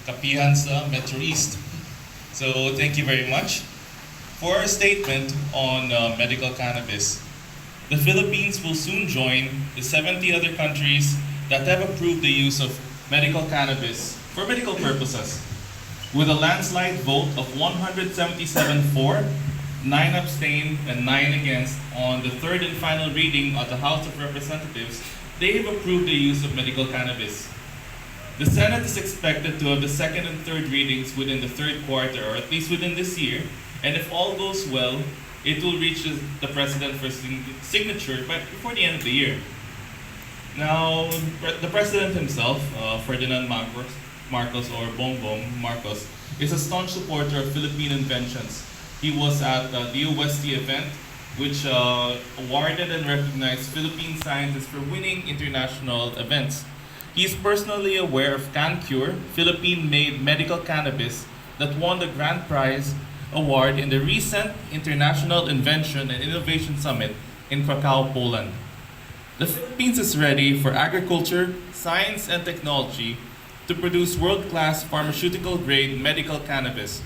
Kapihan sa Metro East. So thank you very much. For our statement on medical cannabis, the Philippines will soon join the 70 other countries that have approved the use of medical cannabis for medical purposes, with a landslide vote of 177 for, 9 abstain, and 9 against. On the third and final reading of the House of Representatives, they have approved the use of medical cannabis. The Senate is expected to have the second and third readings within the third quarter, or at least within this year, and if all goes well, it will reach the President for signature before the end of the year. Now, the President himself, Ferdinand Marcos or Bongbong Marcos, is a staunch supporter of Philippine inventions. He was at the UST event, which awarded and recognized Philippine scientists for winning international events. He is personally aware of CanCure, Philippine-made medical cannabis that won the Grand Prize Award in the recent International Invention and Innovation Summit in Krakow, Poland. The Philippines is ready for agriculture, science, and technology to produce world-class pharmaceutical-grade medical cannabis.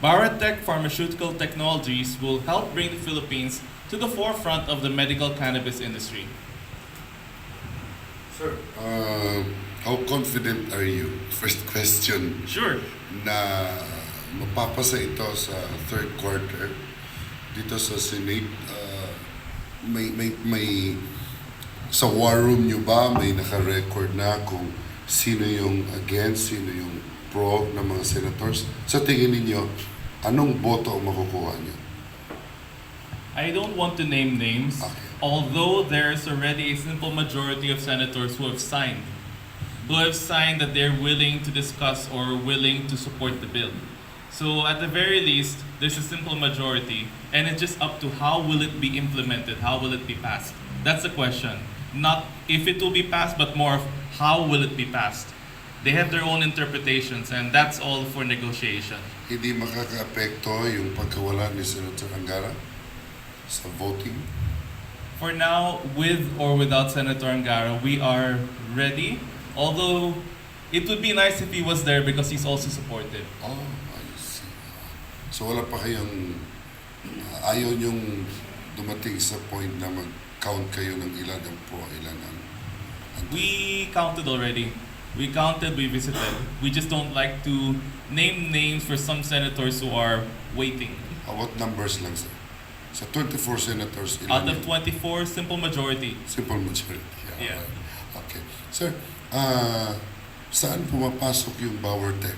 Bauertek Farmaceutical Technologies will help bring the Philippines to the forefront of the medical cannabis industry. Sir, how confident are you? First question. Sure. Na mapapasa ito sa third quarter dito sa Senate. May sa war room nyo ba may naka-record na kung sino yung against, sino yung pro ng mga senators? Sa tingin ninyo, anong boto ang makukuha nyo? I don't want to name names, Okay. although there's already a simple majority of senators who have signed that they're willing to discuss or willing to support the bill. So at the very least, there's a simple majority, and it's just up to how will it be implemented, how will it be passed. That's the question. Not if it will be passed, but more of how will it be passed. They have their own interpretations, and that's all for negotiation. Hindi makaka-apekto yung pagkawala ni Senator Angara sa voting? For now, with or without Senator Angara, we are ready. Although it would be nice if he was there because he's also supportive. Oh, I see. So wala pa kayong ayaw niyong dumating sa point na mag-count kayo ng ilan ang pro, ilan ang We counted already. We counted, we visited. We just don't like to name names for some senators who are waiting. what numbers lang sir? Sa 24 senators, Out ilan of yun? 24, simple majority. Simple majority. Yeah. Okay. Sir, saan pumapasok yung Bauertek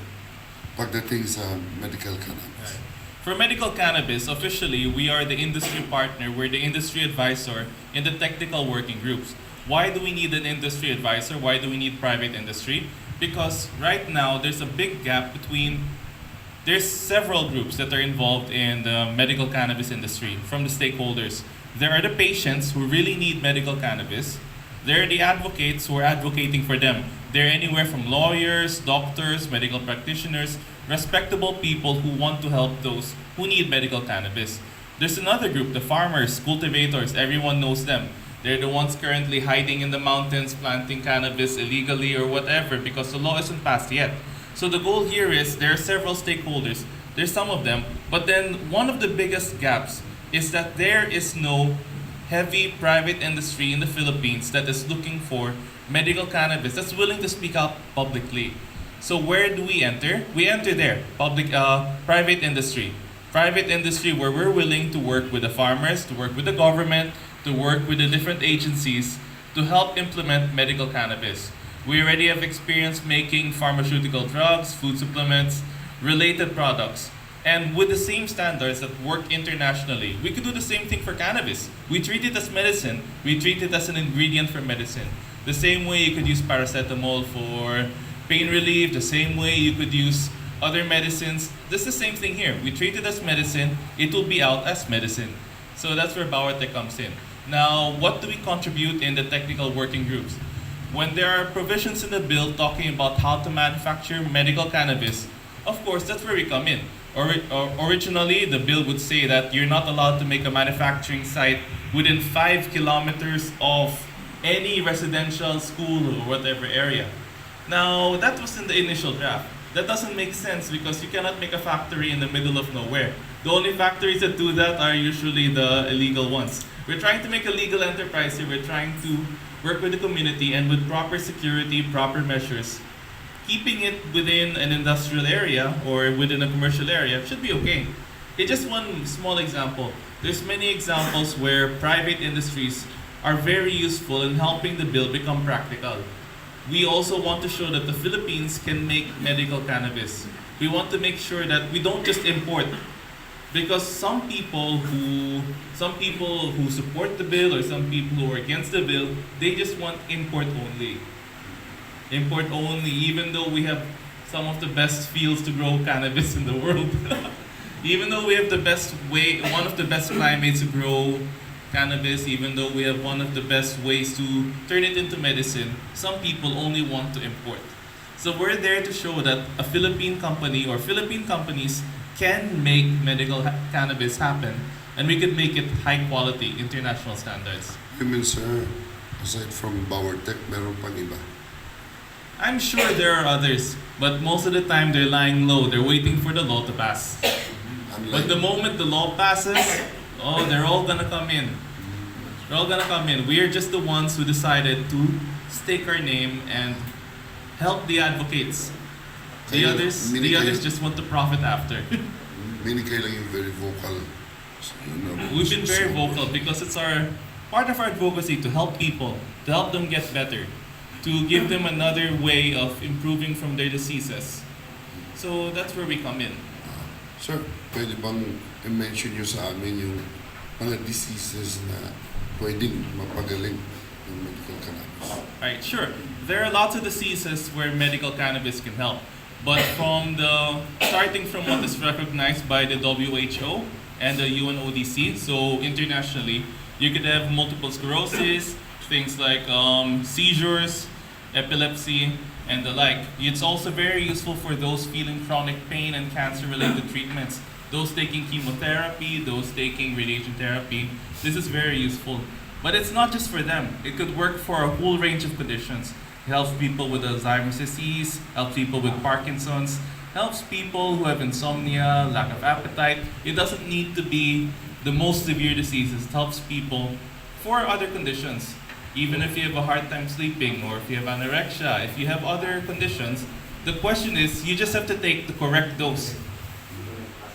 pagdating sa medical cannabis? For medical cannabis, officially, we are the industry partner. We're the industry advisor in the technical working groups. Why do we need an industry advisor? Why do we need private industry? Because right now, there's a big gap between there's several groups that are involved in the medical cannabis industry from the stakeholders. There are the patients who really need medical cannabis. There are the advocates who are advocating for them. They're anywhere from lawyers, doctors, medical practitioners, respectable people who want to help those who need medical cannabis. There's another group, the farmers, cultivators, everyone knows them. They're the ones currently hiding in the mountains, planting cannabis illegally or whatever because the law isn't passed yet. So the goal here is there are several stakeholders. There's some of them, but then one of the biggest gaps is that there is no heavy private industry in the Philippines that is looking for medical cannabis that's willing to speak out publicly. So where do we enter? We enter there, private industry. Private industry where we're willing to work with the farmers, to work with the government, to work with the different agencies to help implement medical cannabis. We already have experience making pharmaceutical drugs, food supplements, related products. And with the same standards that work internationally, we could do the same thing for cannabis. We treat it as medicine. We treat it as an ingredient for medicine. The same way you could use paracetamol for pain relief, the same way you could use other medicines. This is the same thing here. We treat it as medicine. It will be out as medicine. So that's where Bauertek comes in. Now, what do we contribute in the technical working groups? When there are provisions in the bill talking about how to manufacture medical cannabis, of course, that's where we come in. Originally, the bill would say that you're not allowed to make a manufacturing site within 5 kilometers of any residential school or whatever area. Now, that was in the initial draft. That doesn't make sense because you cannot make a factory in the middle of nowhere. The only factories that do that are usually the illegal ones. We're trying to make a legal enterprise here. We're trying to work with the community and with proper security, proper measures. Keeping it within an industrial area or within a commercial area should be okay. It's just one small example. There's many examples where private industries are very useful in helping the bill become practical. We also want to show that the Philippines can make medical cannabis. We want to make sure that we don't just import. Because some people who support the bill or some people who are against the bill, they just want import only. Import only, even though we have some of the best fields to grow cannabis in the world. Even though we have one of the best climates to grow cannabis, even though we have one of the best ways to turn it into medicine, some people only want to import. So we're there to show that a Philippine company or Philippine companies can make medical cannabis happen, and we could make it high quality, international standards. You mean, sir, aside from Bauertek, meron pang iba? I'm sure there are others, but most of the time they're lying low. They're waiting for the law to pass. But the moment the law passes, oh, they're all gonna come in. They're all gonna come in. We're just the ones who decided to stake our name and help the advocates. The others just want to profit after. Meaning kayo lang yung very vocal. We've been very vocal because it's part of our advocacy to help people, to help them get better, to give them another way of improving from their diseases. So that's where we come in. Sir, pwede bang i-mention nyo sa amin yung mga diseases na pwedeng mapagaling ng medical cannabis? Right, sure. There are lots of diseases where medical cannabis can help. But starting from what is recognized by the WHO and the UNODC, so internationally, you could have multiple sclerosis, things like seizures, epilepsy, and the like. It's also very useful for those feeling chronic pain and cancer-related treatments. Those taking chemotherapy, those taking radiation therapy. This is very useful. But it's not just for them. It could work for a whole range of conditions. It helps people with Alzheimer's disease, helps people with Parkinson's, helps people who have insomnia, lack of appetite. It doesn't need to be the most severe diseases. It helps people for other conditions. Even if you have a hard time sleeping, or if you have anorexia, if you have other conditions, the question is, you just have to take the correct dose.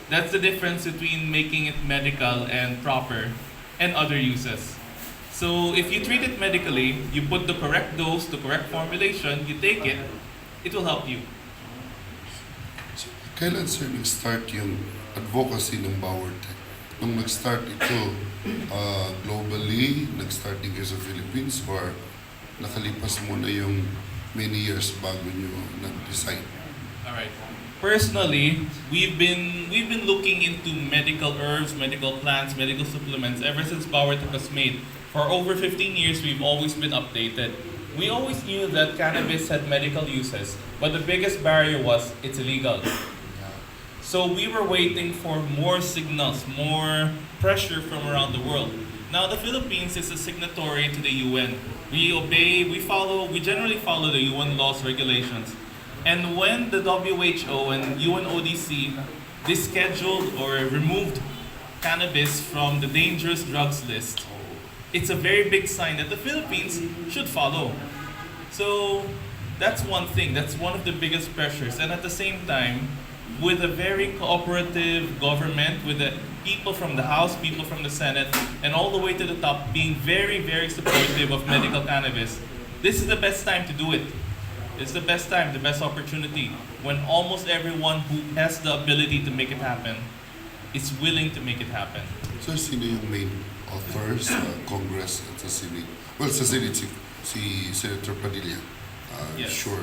That's the difference between making it medical and proper and other uses. So if you treat it medically, you put the correct dose, the correct formulation, you take it, it will help you. So, kailan, sir, nag-start yung advocacy ng Bauertek? Nung nag-start ito, globally, nag-start din kayo sa Philippines, or nakalipas muna yung many years bago nyo nag-decide? Alright. Personally, we've been looking into medical herbs, medical plants, medical supplements ever since Bauertek was made. For over 15 years, we've always been updated. We always knew that cannabis had medical uses, but the biggest barrier was it's illegal. So we were waiting for more signals, more pressure from around the world. Now the Philippines is a signatory to the UN. We generally follow the UN laws, regulations. And when the WHO and UNODC descheduled or removed cannabis from the dangerous drugs list, it's a very big sign that the Philippines should follow. So that's one thing, that's one of the biggest pressures. And at the same time, with a very cooperative government, with the people from the House, people from the Senate, and all the way to the top being very, very supportive of medical cannabis, this is the best time to do it. It's the best time, the best opportunity, when almost everyone who has the ability to make it happen is willing to make it happen. So, sino yung main author sa Congress at sa Senate? Well, sa Senate, si Senator Padilla. Yes. Sure,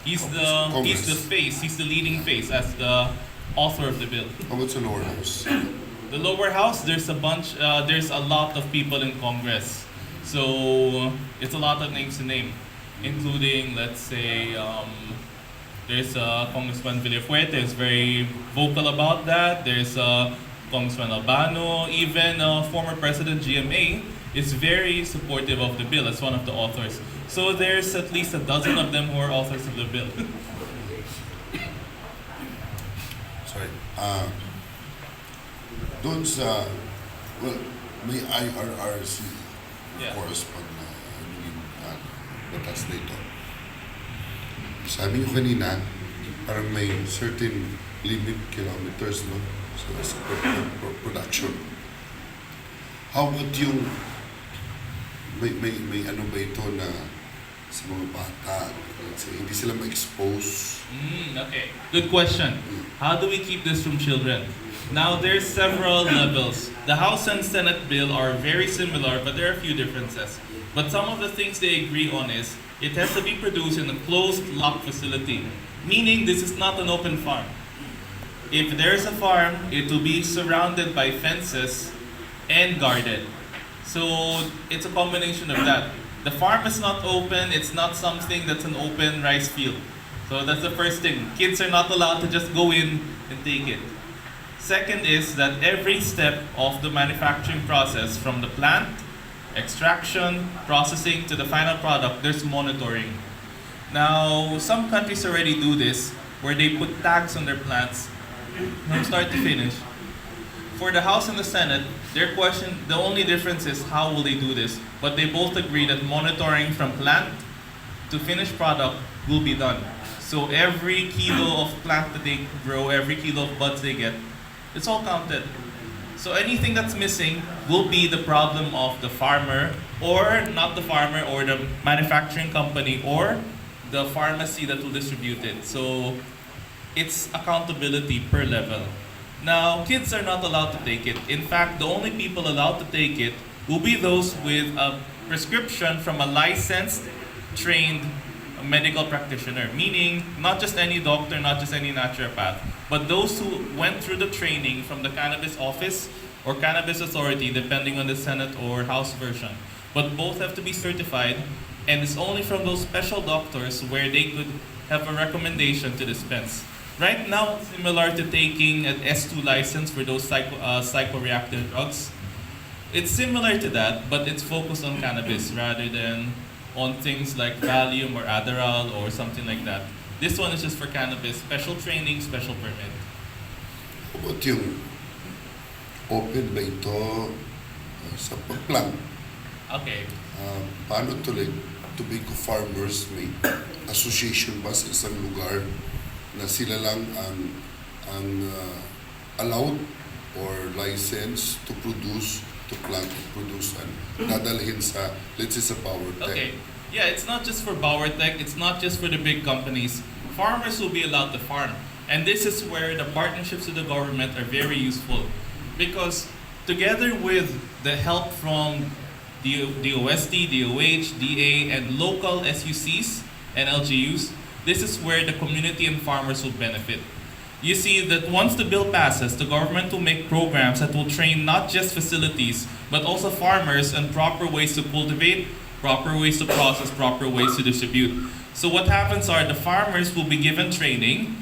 he's the face, he's the leading face as the author of the bill. How about the lower house? The lower house, there's a lot of people in Congress. So it's a lot of names to name, including, let's say, there's Congressman Villafuerte is very vocal about that. There's Congressman Albano, even former President GMA is very supportive of the bill as one of the authors. So there's at least a dozen of them who are authors of the bill. sorry. Doon sa, well, may IRRC, of course, pag naging batas na ito. Sabi niyo kanina, parang may certain limit kilometers, no? So, sa production. How about yung, may ano ba ito na sa mga bata, let's say, hindi sila ma-expose? Okay, good question. How do we keep this from children? Now, there's several levels. The House and Senate bill are very similar, but there are a few differences. But some of the things they agree on is, it has to be produced in a closed, locked facility. Meaning, this is not an open farm. If there's a farm, it will be surrounded by fences and guarded. So, it's a combination of that. The farm is not open, it's not something that's an open rice field. So that's the first thing. Kids are not allowed to just go in and take it. Second is that every step of the manufacturing process, from the plant, extraction, processing, to the final product, there's monitoring. Now, some countries already do this, where they put tags on their plants from start to finish. For the House and the Senate, their question, the only difference is how will they do this? But they both agree that monitoring from plant to finished product will be done. So every kilo of plant that they grow, every kilo of buds they get, it's all counted. So anything that's missing will be the problem of the farmer, or not the farmer, or the manufacturing company, or the pharmacy that will distribute it. So it's accountability per level. Now, kids are not allowed to take it. In fact, the only people allowed to take it will be those with a prescription from a licensed, trained medical practitioner. Meaning, not just any doctor, not just any naturopath, but those who went through the training from the Cannabis Office or Cannabis Authority, depending on the Senate or House version. But both have to be certified, and it's only from those special doctors where they could have a recommendation to dispense. Right now, it's similar to taking an S2 license for those psychoreactive drugs. It's similar to that, but it's focused on cannabis rather than on things like Valium or Adderall or something like that. This one is just for cannabis, special training, special permit. How about yung open ba ito sa pagplant? Okay. Paano tobacco farmers may association ba sa isang lugar na sila lang ang allowed or licensed to produce, to plant and produce, and dadalhin sa, let's say, sa Bauertek? Okay. Yeah, it's not just for Bauertek, it's not just for the big companies. Farmers will be allowed to farm. And this is where the partnerships with the government are very useful. Because together with the help from DOST, DOH, DA, and local SUCs and LGUs, this is where the community and farmers will benefit. You see that once the bill passes, the government will make programs that will train not just facilities, but also farmers on proper ways to cultivate, proper ways to process, proper ways to distribute. So what happens are the farmers will be given training.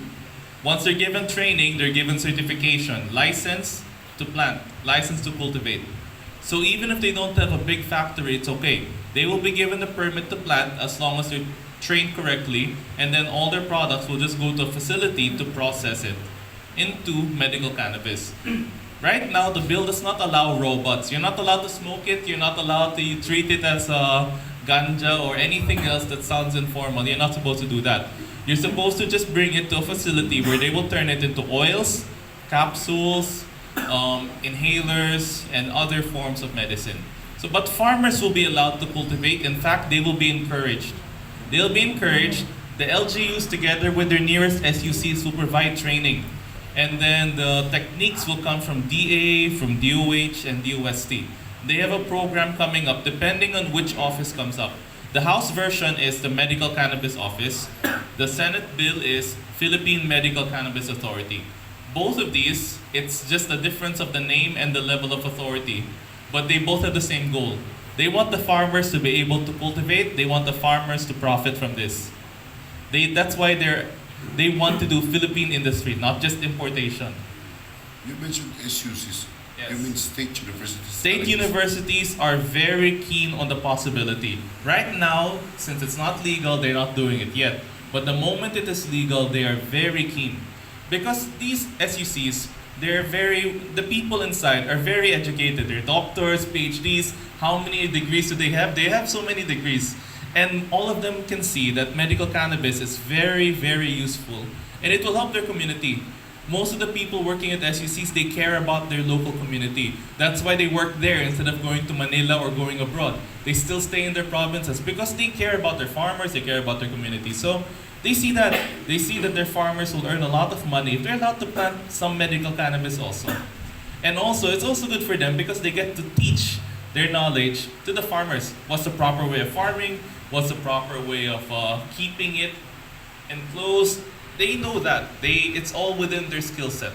Once they're given training, they're given certification, license to plant, license to cultivate. So even if they don't have a big factory, it's okay. They will be given the permit to plant as long as they're trained correctly, and then all their products will just go to a facility to process it into medical cannabis. Right now, the bill does not allow robots. You're not allowed to smoke it, you're not allowed to treat it as a ganja or anything else that sounds informal. You're not supposed to do that. You're supposed to just bring it to a facility where they will turn it into oils, capsules, inhalers, and other forms of medicine. So, but farmers will be allowed to cultivate. In fact, they will be encouraged. They'll be encouraged. The LGUs, together with their nearest SUCs, will provide training. And then the techniques will come from DA, from DOH, and DOST. They have a program coming up depending on which office comes up. The House version is the Medical Cannabis Office. The Senate bill is Philippine Medical Cannabis Authority. Both of these, it's just a difference of the name and the level of authority, but they both have the same goal. They want the farmers to be able to cultivate. They want the farmers to profit from this. That's why they want to do Philippine industry, not just importation. You mentioned SUCs. Yes. You mean state universities? State universities are very keen on the possibility. Right now, since it's not legal, they're not doing it yet. But the moment it is legal, they are very keen. Because these SUCs, the people inside are very educated. They're doctors, PhDs. How many degrees do they have? They have so many degrees. And all of them can see that medical cannabis is very, very useful. And it will help their community. Most of the people working at SUCs, they care about their local community. That's why they work there instead of going to Manila or going abroad. They still stay in their provinces because they care about their farmers, they care about their community. So they see that their farmers will earn a lot of money if they're allowed to plant some medical cannabis also. And also, it's also good for them because they get to teach their knowledge to the farmers. What's the proper way of farming? What's the proper way of keeping it enclosed? They know that. It's all within their skill set.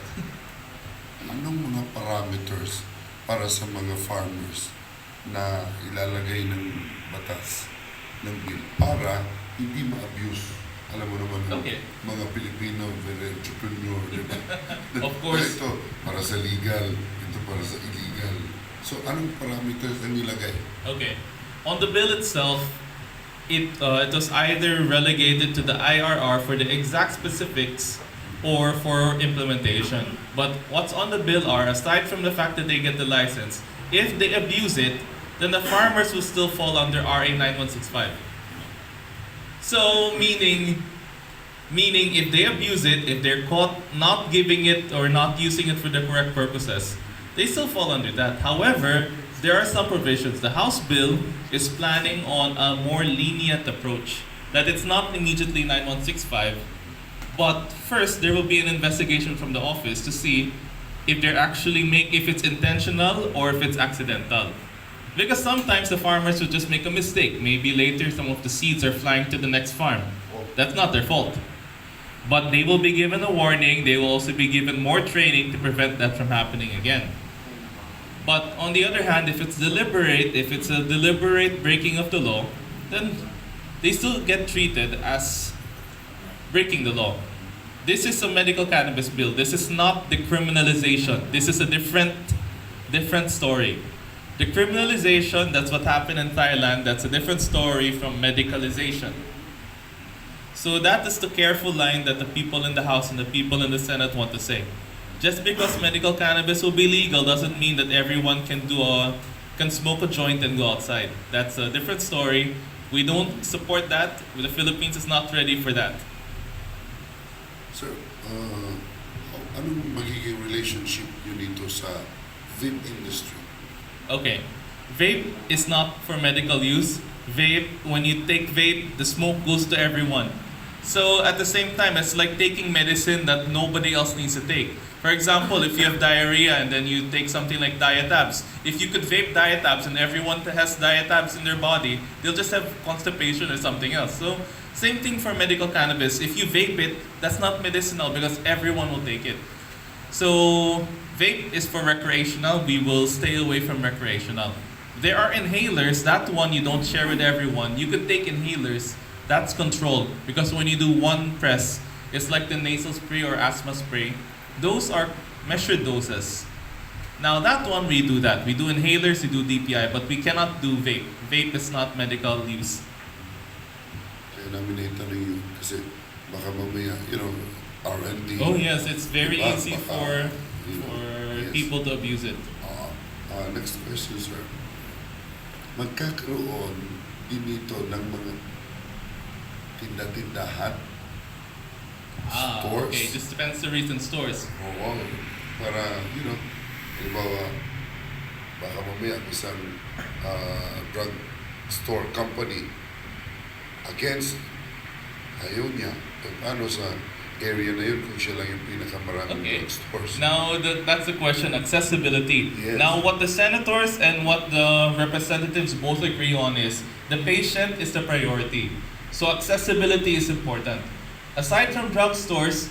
Anong mga parameters para sa mga farmers na ilalagay ng batas ng bill para hindi ma-abuse? Alam mo naman ang mga Pilipino, very entrepreneur, di ba? Of course. Ito para sa legal, ito para sa illegal. So anong parameters na nilagay? Okay. On the bill itself, it was either relegated to the IRR for the exact specifics or for implementation. But what's on the bill are, aside from the fact that they get the license, if they abuse it, then the farmers will still fall under RA 9165. So, meaning if they abuse it, if they're caught not giving it or not using it for the correct purposes, they still fall under that. However, there are some provisions. The House bill is planning on a more lenient approach, that it's not immediately 9165, but first there will be an investigation from the office to see if if it's intentional or if it's accidental. Because sometimes the farmers will just make a mistake. Maybe later some of the seeds are flying to the next farm. That's not their fault. But they will be given a warning. They will also be given more training to prevent that from happening again. But on the other hand, if it's a deliberate breaking of the law, then they still get treated as breaking the law. This is a medical cannabis bill. This is not the criminalization. This is a different story. The criminalization, that's what happened in Thailand. That's a different story from medicalization. So that is the careful line that the people in the House and the people in the Senate want to say. Just because medical cannabis will be legal doesn't mean that everyone can smoke a joint and go outside. That's a different story. We don't support that. The Philippines is not ready for that. Sir, anong magiging relationship yun dito sa vape industry? Okay. Vape is not for medical use. When you take vape, the smoke goes to everyone. So at the same time, it's like taking medicine that nobody else needs to take. For example, if you have diarrhea and then you take something like Diatabs, if you could vape Diatabs and everyone has Diatabs in their body, they'll just have constipation or something else. So same thing for medical cannabis. If you vape it, that's not medicinal because everyone will take it. So vape is for recreational. We will stay away from recreational. There are inhalers. That one you don't share with everyone. You could take inhalers. That's controlled because when you do one press, it's like the nasal spray or asthma spray. Those are measured doses. Now that one we do that. We do inhalers, we do DPI, but we cannot do vape. Vape is not medical use. Kaya namin naitanong yun kasi baka mamaya, R&D. Oh yes, it's very diba? easy for yes. people to abuse it. Next question, sir. Magkakaroon din ito ng mga tinda-tindahan? Stores? Okay, just depends the recent stores. Oo, para, halimbawa, baka mamaya isang drug store company against ayaw niya. Paano sa area na yun kung siya lang yung pinakamaraming drug stores? Now, that's the question, accessibility. Yes. Now, what the senators and what the representatives both agree on is the patient is the priority. So accessibility is important. Aside from drugstores,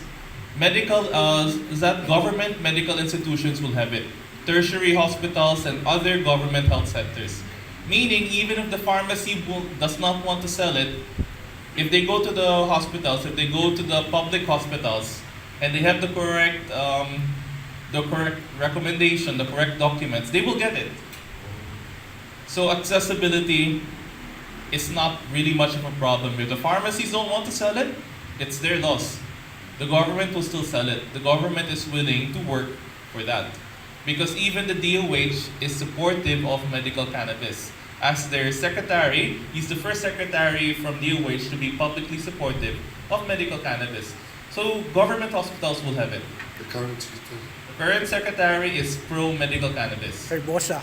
government medical institutions will have it. Tertiary hospitals and other government health centers. Meaning, even if the pharmacy does not want to sell it, if they go to the hospitals, if they go to the public hospitals, and they have the correct recommendation, the correct documents, they will get it. So accessibility is not really much of a problem. If the pharmacies don't want to sell it, it's their loss. the government will still sell it. The government is willing to work for that. Because even the DOH is supportive of medical cannabis. As their secretary, he's the first secretary from DOH to be publicly supportive of medical cannabis. So government hospitals will have it. The current secretary. The current secretary is pro-medical cannabis. Herbosa.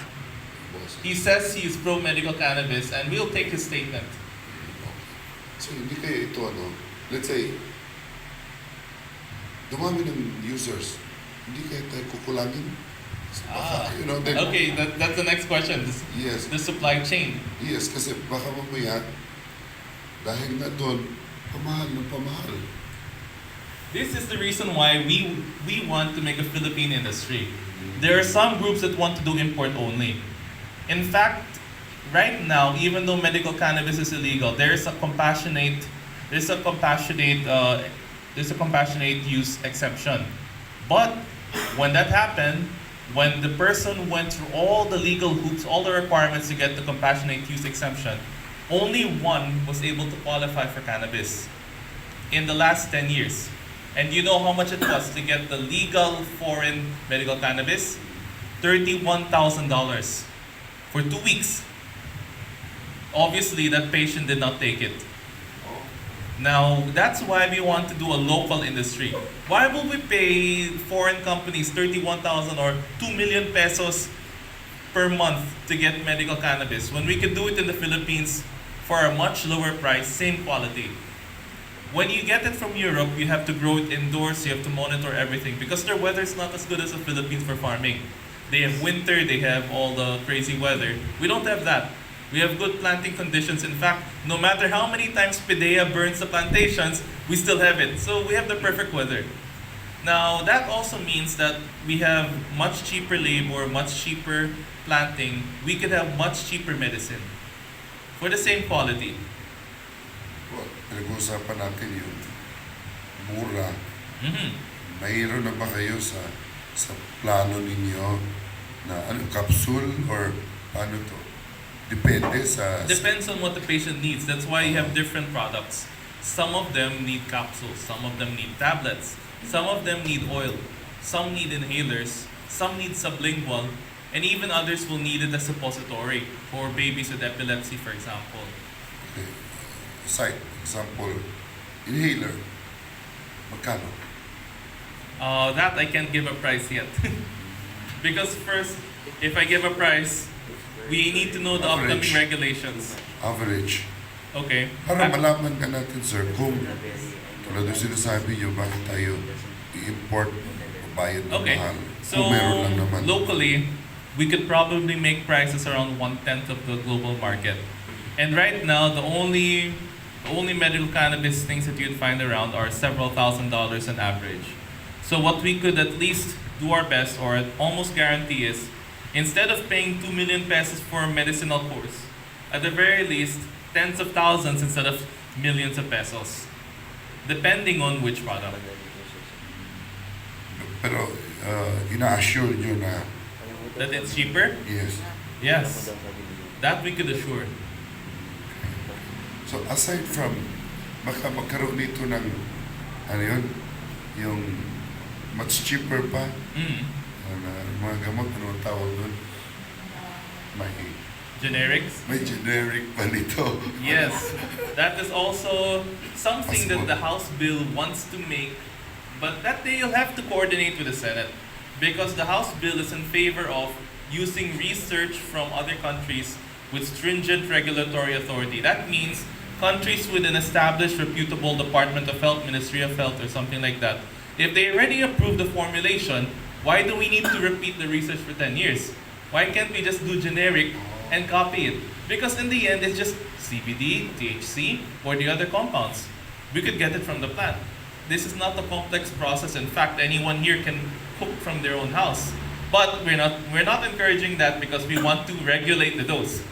He says he is pro-medical cannabis and we'll take his statement. So hindi kaya ito let's say, dumami ng users, hindi kaya tayo kukulangin? Baka, Okay, that's the next question. Yes. The supply chain. Yes, kasi baka mamaya, dahil na doon, pamahal ng pamahal. This is the reason why we want to make a Philippine industry. There are some groups that want to do import only. In fact, right now, even though medical cannabis is illegal, there's a compassionate use exception. But when that happened, when the person went through all the legal hoops, all the requirements to get the compassionate use exemption, only one was able to qualify for cannabis in the last 10 years. And you know how much it was to get the legal foreign medical cannabis? $31,000 for 2 weeks. Obviously, that patient did not take it. Now, that's why we want to do a local industry. Why will we pay foreign companies 31,000 or 2 million pesos per month to get medical cannabis when we can do it in the Philippines for a much lower price, same quality? When you get it from Europe, you have to grow it indoors, you have to monitor everything because their weather is not as good as the Philippines for farming. They have winter, they have all the crazy weather. We don't have that. We have good planting conditions. In fact, no matter how many times Padilla burns the plantations, we still have it. So we have the perfect weather. Now, that also means that we have much cheaper labor, much cheaper planting. We could have much cheaper medicine for the same quality. Well, pinag-uusapan natin yung mura. Mm-hmm. Mayroon na ba kayo sa plano ninyo na capsule or paano to? Depende sa... Depends on what the patient needs. That's why you have different products. Some of them need capsules, some of them need tablets, some of them need oil, some need inhalers, some need sublingual, and even others will need it as suppository for babies with epilepsy, for example. Okay. Site, example, inhaler. Magkano? That I can't give a price yet. Because first, if I give a price, we need to know the upcoming regulations. Average. Okay. Para malaman ka natin, sir, kung tulad yung sinasabi nyo, bakit tayo i-import o bayad ng Okay. mahal. So, Kung meron lang naman. locally, we could probably make prices around 1/10 of the global market. And right now, the only medical cannabis things that you'd find around are several $1,000s on average. So what we could at least do our best or almost guarantee is, instead of paying 2 million pesos for a medicinal course, at the very least, tens of thousands instead of millions of pesos, depending on which product. Pero ina-assure nyo na That it's cheaper? yes. Yes. That we could assure. So aside from baka magkaroon nito ng ano yun, yung much cheaper pa mga gamot, ano ang tawag doon? May generic pa nito. Yes, that is also something that the House bill wants to make, but that they'll have to coordinate with the Senate because the House bill is in favor of using research from other countries with stringent regulatory authority. That means countries with an established reputable Department of Health, Ministry of Health, or something like that. If they already approve the formulation, why do we need to repeat the research for 10 years? Why can't we just do generic and copy it? Because in the end, it's just CBD, THC, or the other compounds. We could get it from the plant. This is not a complex process. In fact, anyone here can cook from their own house. But we're not encouraging that because we want to regulate the dose.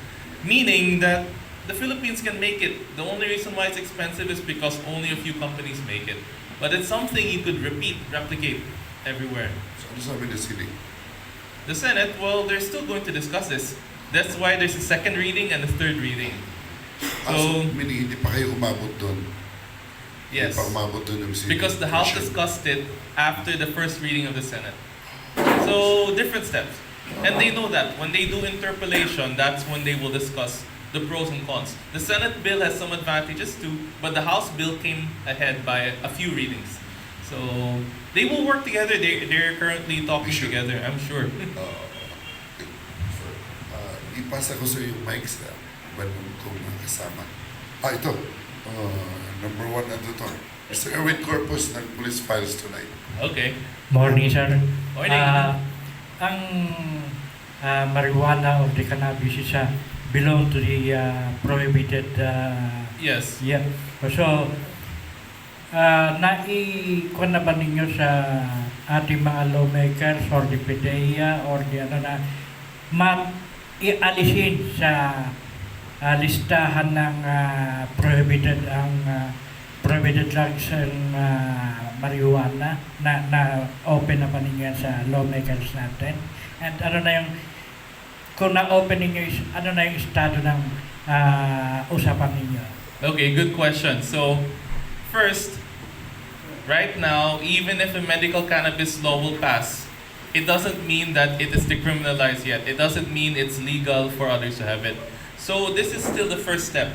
Meaning that the Philippines can make it. The only reason why it's expensive is because only a few companies make it. But it's something you could replicate everywhere. So ano sabi ng city? The Senate, well, they're still going to discuss this. That's why there's a second reading and a third reading. So, meaning hindi pa kayo umabot doon. Yes. Pagmabot dun yung Because the House situation. discussed it after the first reading of the Senate. So, different steps. And they know that. When they do interpellation, that's when they will discuss the pros and cons. The Senate bill has some advantages too, but the House bill came ahead by a few readings. So, they will work together. They're currently talking together, I'm sure. Ipasa ko sa yung mics na banong kong mga kasama. Ito. Number 1 na ito. Mr. Erwin Corpus ng Police Files tonight. Okay. Morning, sir. Morning. Ang marijuana or the cannabis is belong to the prohibited. Yes. Yeah. So, nai-kuha na ba ninyo sa ating mga lawmakers or the PDEA or the ialisin sa listahan ng prohibited drugs and marijuana na open naman ninyo yan sa lawmakers natin. And kung na-open ninyo, ano na yung estado ng usapan ninyo? Okay, good question. So, first, right now, even if a medical cannabis law will pass, it doesn't mean that it is decriminalized yet. It doesn't mean it's legal for others to have it. So this is still the first step.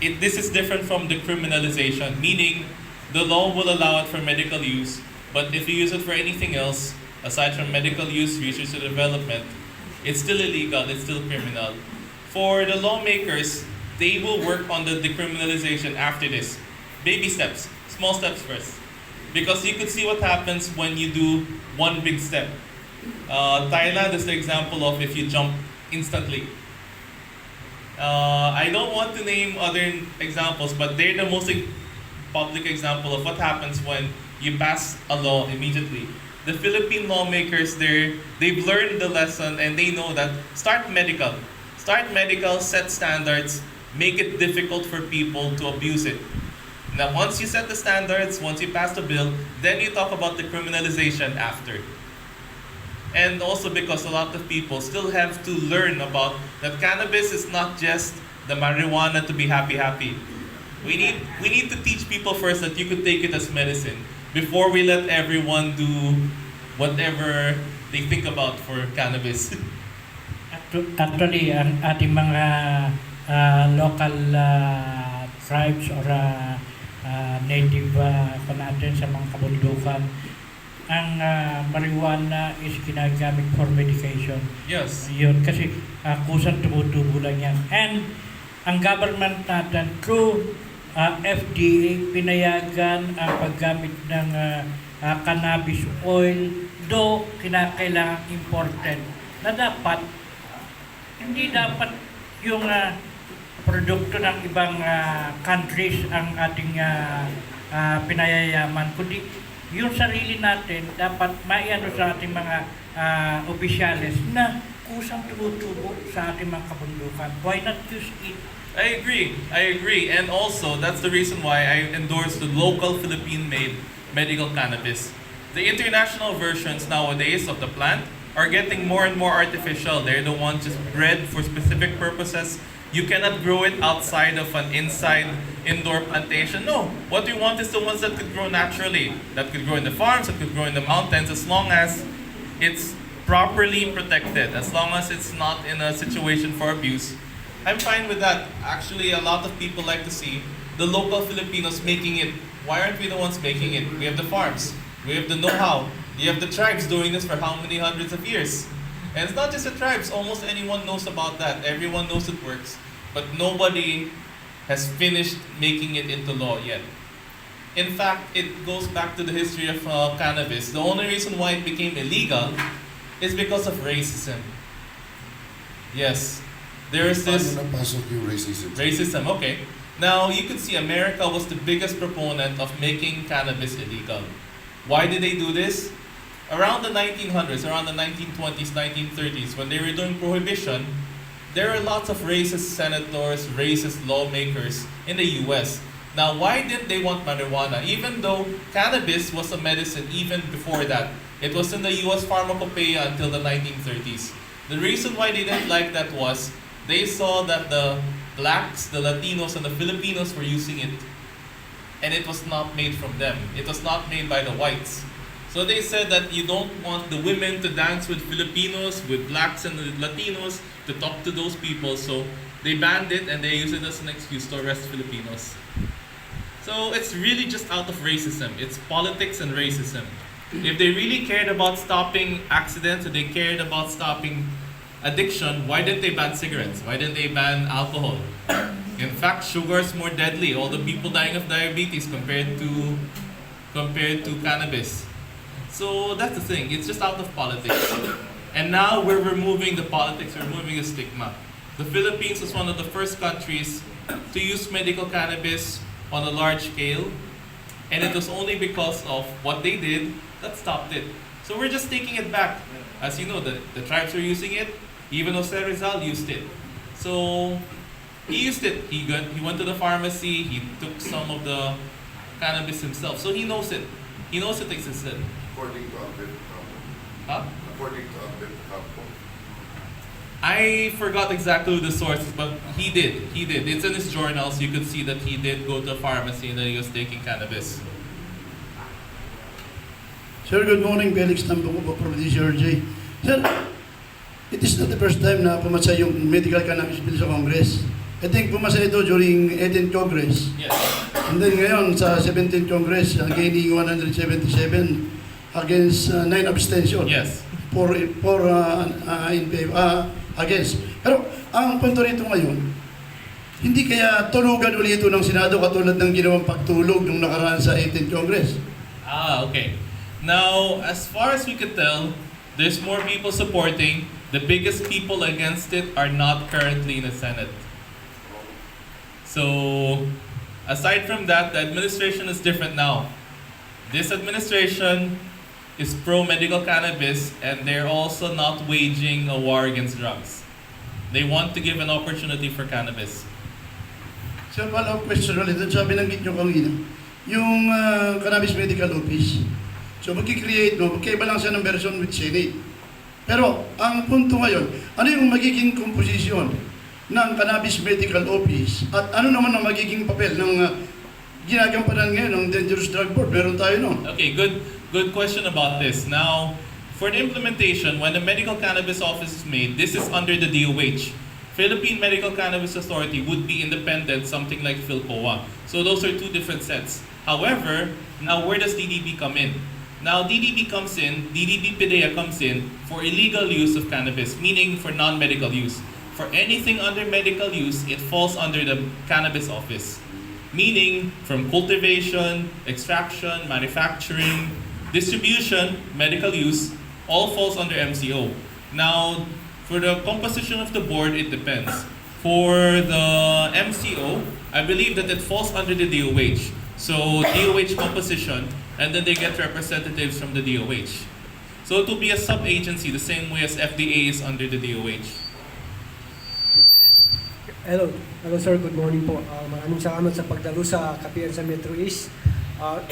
This is different from decriminalization, meaning the law will allow it for medical use, but if you use it for anything else, aside from medical use, research and development, it's still illegal, it's still criminal. For the lawmakers, they will work on the decriminalization after this. Baby steps, small steps first. Because you could see what happens when you do one big step. Thailand is the example of if you jump instantly. I don't want to name other examples, but they're the most public example of what happens when you pass a law immediately. The Philippine lawmakers, they've learned the lesson and they know that start medical, set standards, make it difficult for people to abuse it. Now, once you set the standards, once you pass the bill, then you talk about the criminalization after. And also because a lot of people still have to learn about that cannabis is not just the marijuana to be happy. We need to teach people first that you could take it as medicine before we let everyone do whatever they think about for cannabis. Actually, ang ating mga local tribes or native natin sa mga kabundukan, ang marijuana is ginagamit for medication. Yes. Yun, kasi kusang tumutubo lang yan. And ang government natin, through FDA, pinayagan ang paggamit ng cannabis oil, though kinakailangan imported, na hindi dapat yung produkto ng ibang countries ang ating pinayayaman, kundi yung sarili natin dapat maiano sa ating mga opisyales na kusang tumutubo sa ating mga kabundukan. Why not use it? I agree. And also, that's the reason why I endorse the local Philippine-made medical cannabis. The international versions nowadays of the plant are getting more and more artificial. They're the ones just bred for specific purposes. You cannot grow it outside of an indoor plantation. No, what we want is the ones that could grow naturally, that could grow in the farms, that could grow in the mountains, as long as it's properly protected, as long as it's not in a situation for abuse. I'm fine with that. Actually, a lot of people like to see the local Filipinos making it. Why aren't we the ones making it? We have the farms, we have the know-how, you have the tribes doing this for how many hundreds of years. And it's not just the tribes, almost anyone knows about that. Everyone knows it works. But nobody has finished making it into law yet. In fact, it goes back to the history of cannabis. The only reason why it became illegal is because of racism. Yes, there is this... Paano napasok yung racism? Racism, okay. Now, you could see America was the biggest proponent of making cannabis illegal. Why did they do this? Around the 1900s, around the 1920s, 1930s, when they were doing prohibition, there are lots of racist senators, racist lawmakers in the US. Now, why didn't they want marijuana? Even though cannabis was a medicine even before that. It was in the US pharmacopoeia until the 1930s. The reason why they didn't like that was they saw that the blacks, the Latinos, and the Filipinos were using it and it was not made from them. It was not made by the whites. So they said that you don't want the women to dance with Filipinos, with blacks and Latinos, to talk to those people. So they banned it and they use it as an excuse to arrest Filipinos. So it's really just out of racism. It's politics and racism. If they really cared about stopping accidents, if they cared about stopping addiction, why didn't they ban cigarettes? Why didn't they ban alcohol? In fact, sugar is more deadly. All the people dying of diabetes compared to cannabis. So that's the thing. It's just out of politics. And now we're removing the politics, we're removing the stigma. The Philippines was one of the first countries to use medical cannabis on a large scale, and it was only because of what they did that stopped it. So we're just taking it back. As you know, the tribes were using it. Even Jose Rizal used it. So he used it. He went to the pharmacy. He took some of the cannabis himself. So he knows it. He knows it existed. According to Abed Huh? According to Abed Campo. I forgot exactly the sources, but he did. He did. It's in his journals. You could see that he did go to a pharmacy and that he was taking cannabis. Sir, good morning. Felix Tambuco po from DCRJ. Sir, it is not the first time na pumasa yung medical cannabis bill sa Congress. I think pumasa ito during 18th Congress. Yes. And then ngayon sa 17th Congress, gaining 177 against 9 abstention. Yes. For in favor, against. Pero ang punto rito ngayon, hindi kaya tulugan ulit ito ng Senado katulad ng ginawang pagtulog nung nakaraan sa 18th Congress? Okay. Now, as far as we could tell, there's more people supporting. The biggest people against it are not currently in the Senate. So, aside from that, the administration is different now. This administration is pro-medical cannabis, and they're also not waging a war against drugs. They want to give an opportunity for cannabis. Sir, follow-up question ulit. Sa binanggit nyo kanina, yung Cannabis Medical Office. So magkikreate mo, magkaiba lang siya ng version with Senate. Pero ang punto ngayon, ano yung magiging composition ng Cannabis Medical Office at ano naman ang magiging papel ng ginagampanan ngayon ng Dangerous Drug Board? Meron tayo no? Okay, good question about this. Now, for the implementation, when the Medical Cannabis Office is made, this is under the DOH. Philippine Medical Cannabis Authority would be independent, something like PhilCOA. So those are two different sets. However, now where does DDB come in? Now, DDB Padilla comes in for illegal use of cannabis, meaning for non-medical use. For anything under medical use, it falls under the Cannabis Office. Meaning, from cultivation, extraction, manufacturing, distribution, medical use, all falls under MCO. Now, for the composition of the board, it depends. For the MCO, I believe that it falls under the DOH. So, DOH composition, and then they get representatives from the DOH. So it will be a sub-agency, the same way as FDA is under the DOH. Hello sir, good morning po. Maraming salamat sa pagdalo sa Kapihan sa Metro East.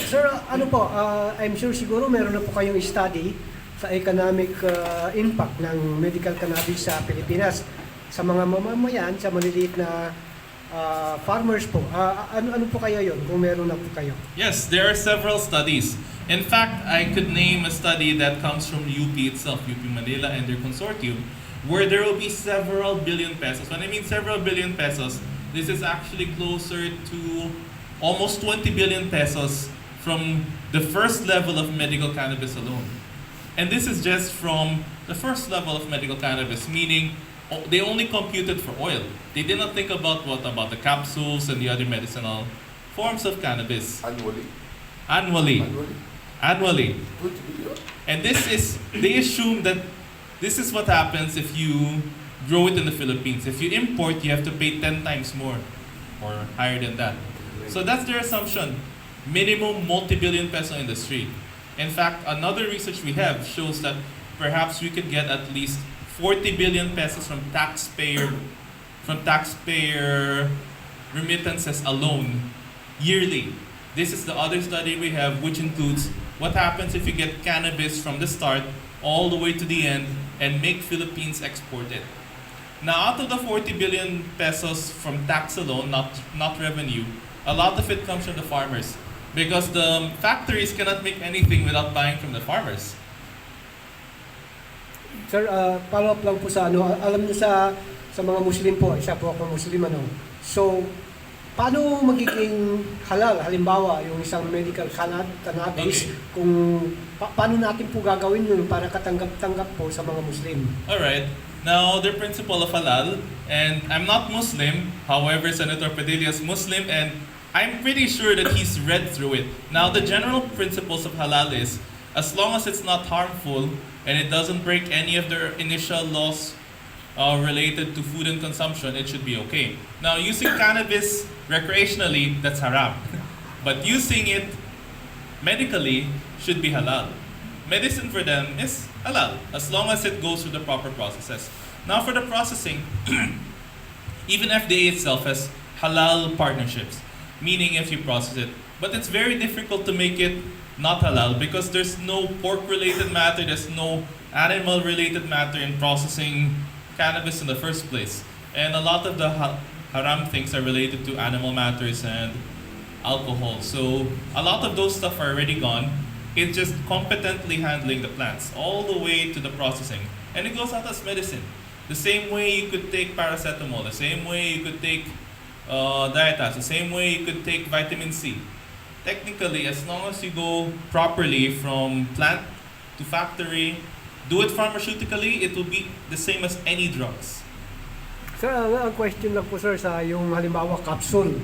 Sir, I'm sure siguro meron na po kayong study sa economic impact ng medical cannabis sa Pilipinas sa mga mamamayan, sa maliliit na farmers po. Ano po kaya yon kung meron na po kayo? Yes, there are several studies. In fact, I could name a study that comes from UP itself, UP Manila and their consortium, where there will be several billion pesos. When I mean several billion pesos, this is actually closer to almost 20 billion pesos from the first level of medical cannabis alone. And this is just from the first level of medical cannabis, meaning they only computed for oil. They did not think about the capsules and the other medicinal forms of cannabis. Annually. 20 billion? And they assume that this is what happens if you grow it in the Philippines. If you import, you have to pay 10 times more or higher than that. So that's their assumption. Minimum multi-billion peso industry. In fact, another research we have shows that perhaps we could get at least 40 billion pesos from taxpayer remittances alone yearly. This is the other study we have, which includes what happens if you get cannabis from the start all the way to the end and make Philippines export it. Now, out of the 40 billion pesos from tax alone, not revenue, A lot of it comes from the farmers because the factories cannot make anything without buying from the farmers. Sir, follow up lang po sa ano, alam niyo sa mga Muslim po, isa po ako Muslim ano. So, paano magiging halal? Halimbawa, yung isang medical cannabis, Okay. kung paano natin po gagawin yun para katanggap-tanggap po sa mga Muslim? Alright. Now, the principle of halal, and I'm not Muslim, however, Senator Padilla is Muslim, and I'm pretty sure that he's read through it. Now, the general principles of halal is, as long as it's not harmful, and it doesn't break any of the initial laws related to food and consumption, it should be okay. Now, using cannabis recreationally, that's haram. But using it medically should be halal. Medicine for them is halal, as long as it goes through the proper processes. Now, for the processing, even FDA itself has halal partnerships, meaning if you process it. But it's very difficult to make it not halal because there's no pork-related matter, there's no animal-related matter in processing cannabis in the first place. And a lot of the haram things are related to animal matters and alcohol. So a lot of those stuff are already gone. It's just competently handling the plants all the way to the processing. And it goes out as medicine. The same way you could take paracetamol, the same way you could take Dietaz, the same way you could take vitamin C. Technically, as long as you go properly from plant to factory, do it pharmaceutically, it will be the same as any drugs. Sir, ang question lang po sir sa yung halimbawa capsule.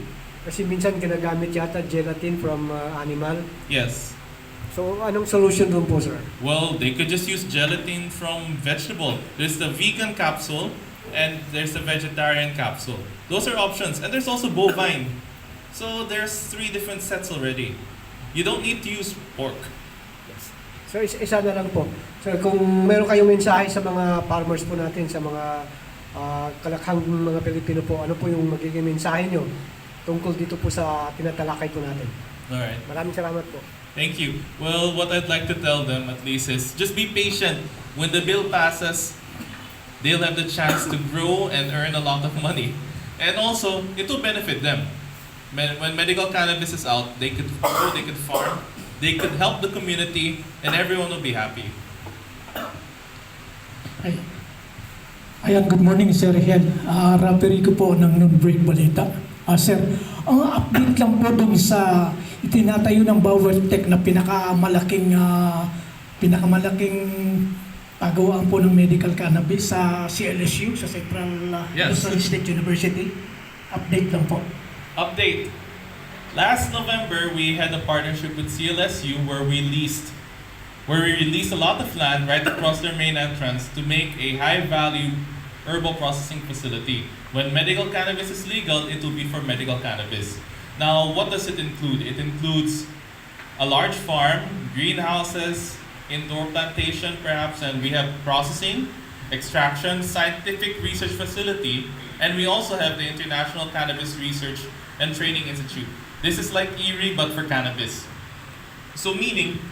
Kasi minsan ginagamit yata gelatin from animal. Yes. So anong solution doon po sir? Well, they could just use gelatin from vegetable. There's the vegan capsule and there's the vegetarian capsule. Those are options. And there's also bovine. So there's 3 different sets already. You don't need to use pork. So isa na lang po. So kung meron kayong mensahe sa mga farmers po natin, sa mga kalakhang mga Pilipino po, ano po yung magiging mensahe nyo tungkol dito po sa tinatalakay po natin? Alright. Maraming salamat po. Thank you. Well, what I'd like to tell them at least is just be patient. When the bill passes, they'll have the chance to grow and earn a lot of money. And also, it will benefit them. When medical cannabis is out, they could grow, they could farm, they could help the community, and everyone will be happy. Ayan, good morning, Sir Hen. Referee ko po ng non-break balita. Sir, ang update lang po dun sa itinatayo ng Bauertek na pinakamalaking pagawaan po ng medical cannabis sa CLSU, sa Central Yes. Luzon State University. Update lang po. Update. Last November, we had a partnership with CLSU where we released a lot of land right across their main entrance to make a high-value herbal processing facility. When medical cannabis is legal, it will be for medical cannabis. Now, what does it include? It includes a large farm, greenhouses, indoor plantation perhaps, and we have processing, extraction, scientific research facility, and we also have the International Cannabis Research and Training Institute. This is like ERI but for cannabis. So meaning,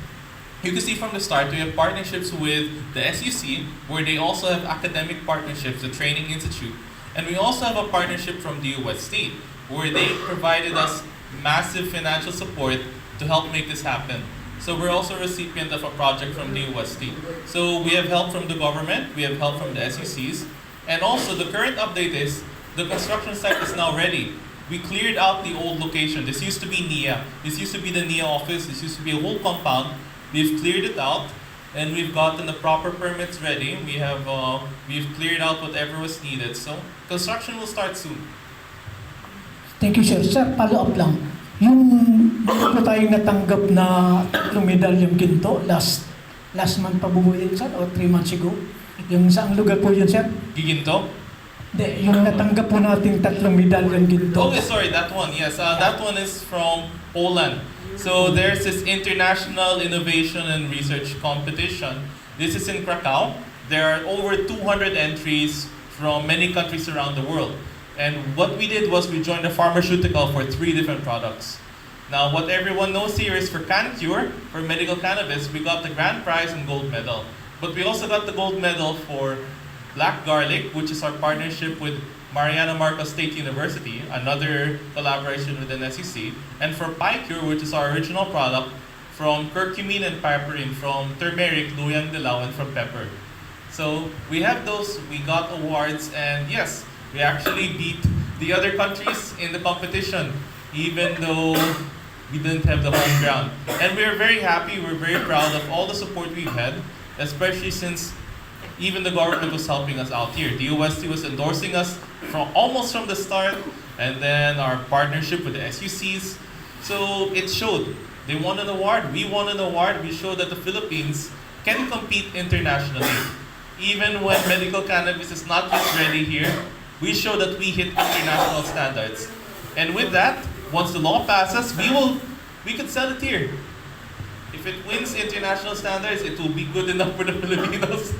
you can see from the start, we have partnerships with the SUC, where they also have academic partnerships, the Training Institute. And we also have a partnership from DOST, where they provided us massive financial support to help make this happen. So we're also a recipient of a project from DOST. So we have help from the government, we have help from the SUCs, and also the current update is, the construction site is now ready. We cleared out the old location. This used to be NIA. This used to be the NIA office. This used to be a whole compound. We've cleared it out, and we've gotten the proper permits ready. We've cleared out whatever was needed. So construction will start soon. Thank you, sir. Sir, follow up lang. Yung meron po tayong natanggap na 3 medalyang ginto last month pa bumuhin, sir, o 3 months ago. Yung saang lugar po yun, sir? Giginto? Hindi, yung natanggap po nating 3 medalyang ginto. Okay, sorry, that one. Yes, that one is from Poland. So there's this international innovation and research competition. This is in Krakow. There are over 200 entries from many countries around the world. And what we did was we joined a pharmaceutical for 3 different products. Now, what everyone knows here is for CanCure, for medical cannabis, we got the grand prize and gold medal. But we also got the gold medal for Black Garlic, which is our partnership with Mariana Marcos State University, another collaboration with NSCC, and for Picure, which is our original product from curcumin and piperine, from turmeric, luyang dilaw, and from pepper. So we have those, we got awards, and yes, we actually beat the other countries in the competition, even though we didn't have the home ground. And we're very happy, we're very proud of all the support we've had, especially since even the government was helping us out here. The UST was endorsing us almost from the start, and then our partnership with the SUCs. So it showed. They won an award, we won an award, we showed that the Philippines can compete internationally. Even when medical cannabis is not yet ready here, we show that we hit international standards. And with that, once the law passes, we could sell it here. If it wins international standards, it will be good enough for the Filipinos.